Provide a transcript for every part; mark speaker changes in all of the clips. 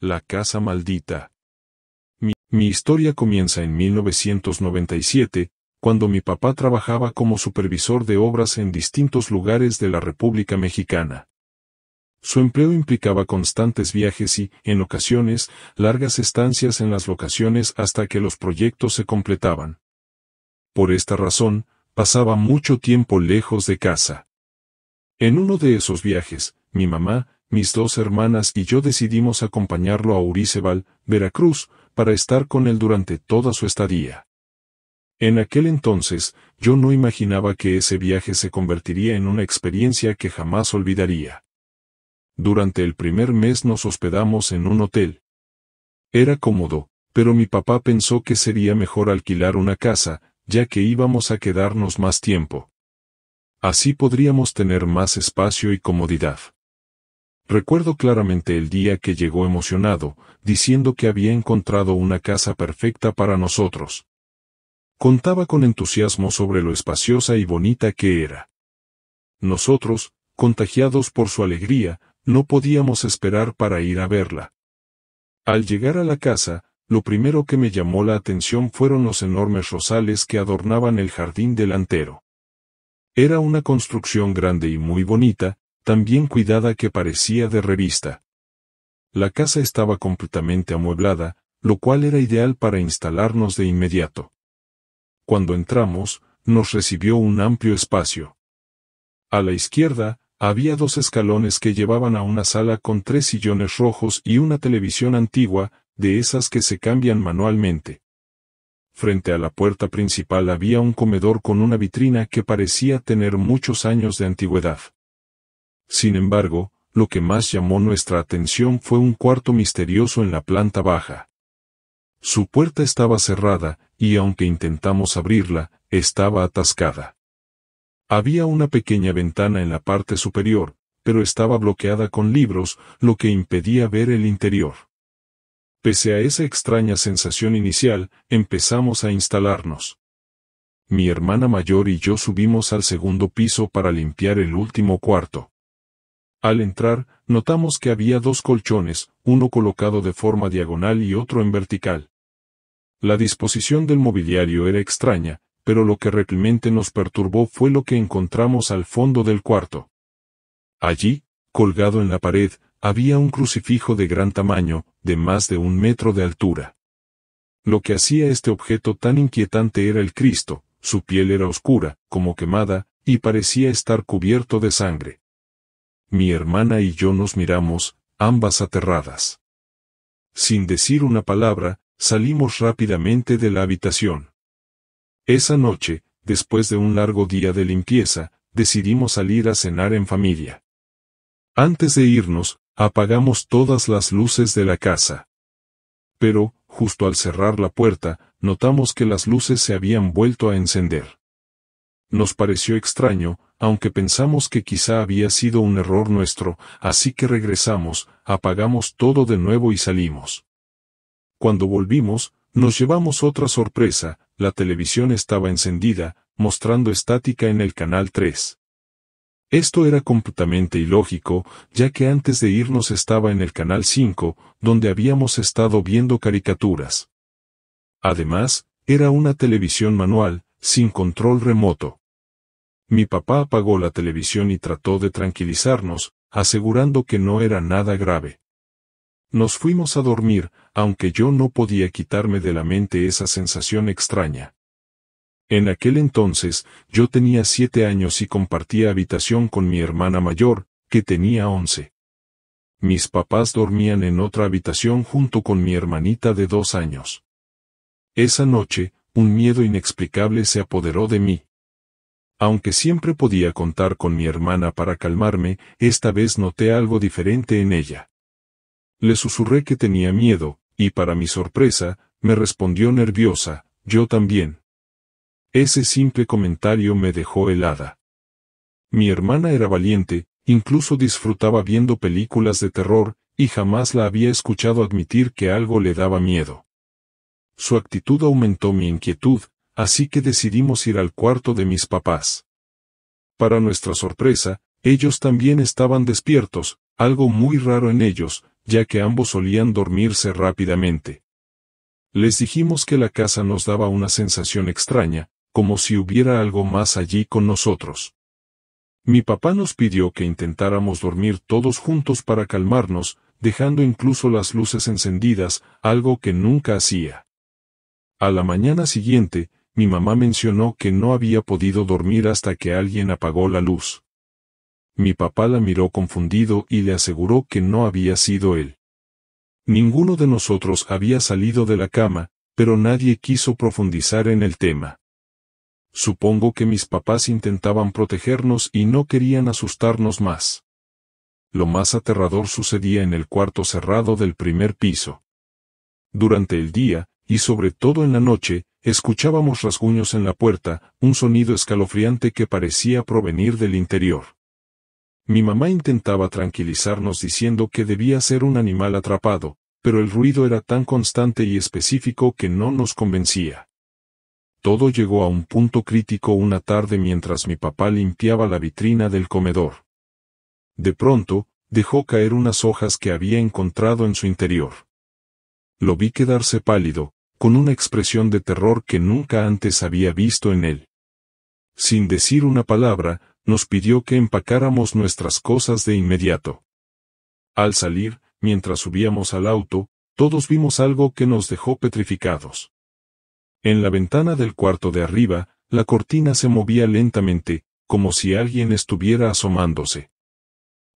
Speaker 1: La casa maldita. Mi historia comienza en 1997, cuando mi papá trabajaba como supervisor de obras en distintos lugares de la República Mexicana. Su empleo implicaba constantes viajes y, en ocasiones, largas estancias en las locaciones hasta que los proyectos se completaban. Por esta razón, pasaba mucho tiempo lejos de casa. En uno de esos viajes, mi mamá, mis dos hermanas y yo decidimos acompañarlo a Urizabal, Veracruz, para estar con él durante toda su estadía. En aquel entonces, yo no imaginaba que ese viaje se convertiría en una experiencia que jamás olvidaría. Durante el primer mes nos hospedamos en un hotel. Era cómodo, pero mi papá pensó que sería mejor alquilar una casa, ya que íbamos a quedarnos más tiempo. Así podríamos tener más espacio y comodidad. Recuerdo claramente el día que llegó emocionado, diciendo que había encontrado una casa perfecta para nosotros. Contaba con entusiasmo sobre lo espaciosa y bonita que era. Nosotros, contagiados por su alegría, no podíamos esperar para ir a verla. Al llegar a la casa, lo primero que me llamó la atención fueron los enormes rosales que adornaban el jardín delantero. Era una construcción grande y muy bonita, tan bien cuidada que parecía de revista. La casa estaba completamente amueblada, lo cual era ideal para instalarnos de inmediato. Cuando entramos, nos recibió un amplio espacio. A la izquierda, había 2 escalones que llevaban a una sala con 3 sillones rojos y una televisión antigua, de esas que se cambian manualmente. Frente a la puerta principal había un comedor con una vitrina que parecía tener muchos años de antigüedad. Sin embargo, lo que más llamó nuestra atención fue un cuarto misterioso en la planta baja. Su puerta estaba cerrada, y aunque intentamos abrirla, estaba atascada. Había una pequeña ventana en la parte superior, pero estaba bloqueada con libros, lo que impedía ver el interior. Pese a esa extraña sensación inicial, empezamos a instalarnos. Mi hermana mayor y yo subimos al segundo piso para limpiar el último cuarto. Al entrar, notamos que había 2 colchones, uno colocado de forma diagonal y otro en vertical. La disposición del mobiliario era extraña, pero lo que realmente nos perturbó fue lo que encontramos al fondo del cuarto. Allí, colgado en la pared, había un crucifijo de gran tamaño, de más de 1 metro de altura. Lo que hacía este objeto tan inquietante era el Cristo. Su piel era oscura, como quemada, y parecía estar cubierto de sangre. Mi hermana y yo nos miramos, ambas aterradas. Sin decir una palabra, salimos rápidamente de la habitación. Esa noche, después de un largo día de limpieza, decidimos salir a cenar en familia. Antes de irnos, apagamos todas las luces de la casa. Pero, justo al cerrar la puerta, notamos que las luces se habían vuelto a encender. Nos pareció extraño, aunque pensamos que quizá había sido un error nuestro, así que regresamos, apagamos todo de nuevo y salimos. Cuando volvimos, nos llevamos otra sorpresa: la televisión estaba encendida, mostrando estática en el canal 3. Esto era completamente ilógico, ya que antes de irnos estaba en el canal 5, donde habíamos estado viendo caricaturas. Además, era una televisión manual, sin control remoto. Mi papá apagó la televisión y trató de tranquilizarnos, asegurando que no era nada grave. Nos fuimos a dormir, aunque yo no podía quitarme de la mente esa sensación extraña. En aquel entonces, yo tenía 7 años y compartía habitación con mi hermana mayor, que tenía 11. Mis papás dormían en otra habitación junto con mi hermanita de 2 años. Esa noche, un miedo inexplicable se apoderó de mí. Aunque siempre podía contar con mi hermana para calmarme, esta vez noté algo diferente en ella. Le susurré que tenía miedo, y para mi sorpresa, me respondió nerviosa: yo también. Ese simple comentario me dejó helada. Mi hermana era valiente, incluso disfrutaba viendo películas de terror, y jamás la había escuchado admitir que algo le daba miedo. Su actitud aumentó mi inquietud, así que decidimos ir al cuarto de mis papás. Para nuestra sorpresa, ellos también estaban despiertos, algo muy raro en ellos, ya que ambos solían dormirse rápidamente. Les dijimos que la casa nos daba una sensación extraña, como si hubiera algo más allí con nosotros. Mi papá nos pidió que intentáramos dormir todos juntos para calmarnos, dejando incluso las luces encendidas, algo que nunca hacía. A la mañana siguiente, mi mamá mencionó que no había podido dormir hasta que alguien apagó la luz. Mi papá la miró confundido y le aseguró que no había sido él. Ninguno de nosotros había salido de la cama, pero nadie quiso profundizar en el tema. Supongo que mis papás intentaban protegernos y no querían asustarnos más. Lo más aterrador sucedía en el cuarto cerrado del primer piso. Durante el día, y sobre todo en la noche, escuchábamos rasguños en la puerta, un sonido escalofriante que parecía provenir del interior. Mi mamá intentaba tranquilizarnos diciendo que debía ser un animal atrapado, pero el ruido era tan constante y específico que no nos convencía. Todo llegó a un punto crítico una tarde mientras mi papá limpiaba la vitrina del comedor. De pronto, dejó caer unas hojas que había encontrado en su interior. Lo vi quedarse pálido, con una expresión de terror que nunca antes había visto en él. Sin decir una palabra, nos pidió que empacáramos nuestras cosas de inmediato. Al salir, mientras subíamos al auto, todos vimos algo que nos dejó petrificados. En la ventana del cuarto de arriba, la cortina se movía lentamente, como si alguien estuviera asomándose.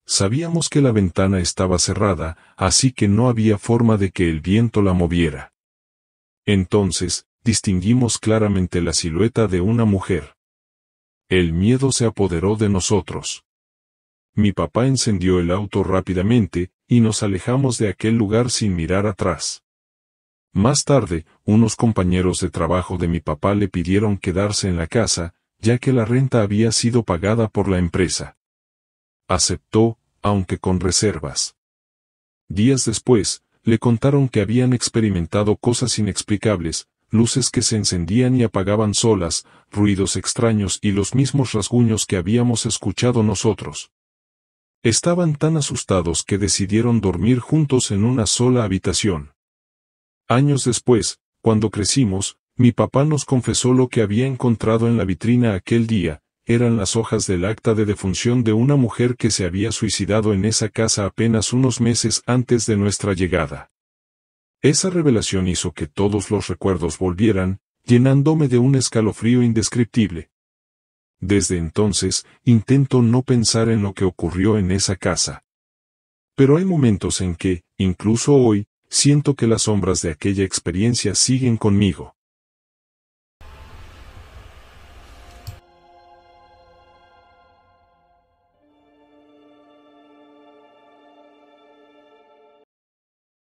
Speaker 1: Sabíamos que la ventana estaba cerrada, así que no había forma de que el viento la moviera. Entonces, distinguimos claramente la silueta de una mujer. El miedo se apoderó de nosotros. Mi papá encendió el auto rápidamente, y nos alejamos de aquel lugar sin mirar atrás. Más tarde, unos compañeros de trabajo de mi papá le pidieron quedarse en la casa, ya que la renta había sido pagada por la empresa. Aceptó, aunque con reservas. Días después, le contaron que habían experimentado cosas inexplicables, luces que se encendían y apagaban solas, ruidos extraños y los mismos rasguños que habíamos escuchado nosotros. Estaban tan asustados que decidieron dormir juntos en una sola habitación. Años después, cuando crecimos, mi papá nos confesó lo que había encontrado en la vitrina aquel día. Eran las hojas del acta de defunción de una mujer que se había suicidado en esa casa apenas unos meses antes de nuestra llegada. Esa revelación hizo que todos los recuerdos volvieran, llenándome de un escalofrío indescriptible. Desde entonces, intento no pensar en lo que ocurrió en esa casa. Pero hay momentos en que, incluso hoy, siento que las sombras de aquella experiencia siguen conmigo.